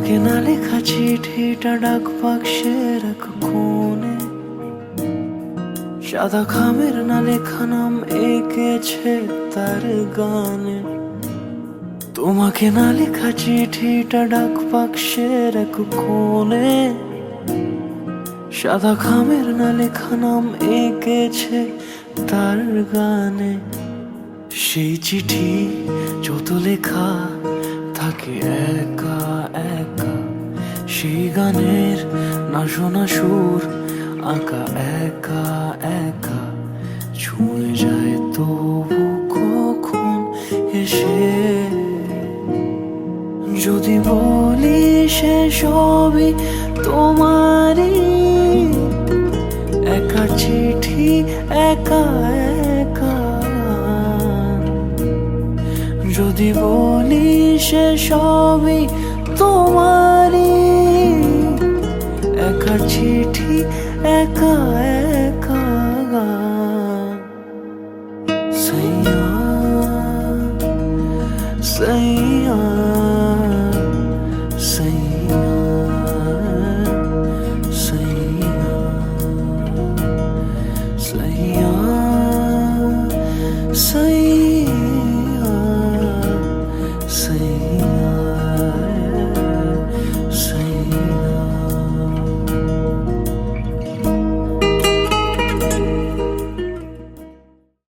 তোমাকে না লেখা চিঠিটা ডাক বাক্সের এক কোণে, সাদা খামের না লেখা নাম এঁকেছে তার গানে। তোমাকে না লেখা চিঠিটা ডাক বাক্সের এক কোণে, সাদা খামের না লেখা নাম এঁকেছে তার গানে। সেই চিঠি যত লেখা থাকে একা একা, সেই গানের না শোনা সুর আঁকা একা একা, ছুঁয়ে যায় তবু কখন এসে। যদি বলি সে সবই তোমারই, একা চিঠি একা একা। যদি বলি সে সবই তোমারই, একা চিঠি একা একা। সাইয়া সাইয়া সাইয়া সাইয়া সাইয়া সাইয়া।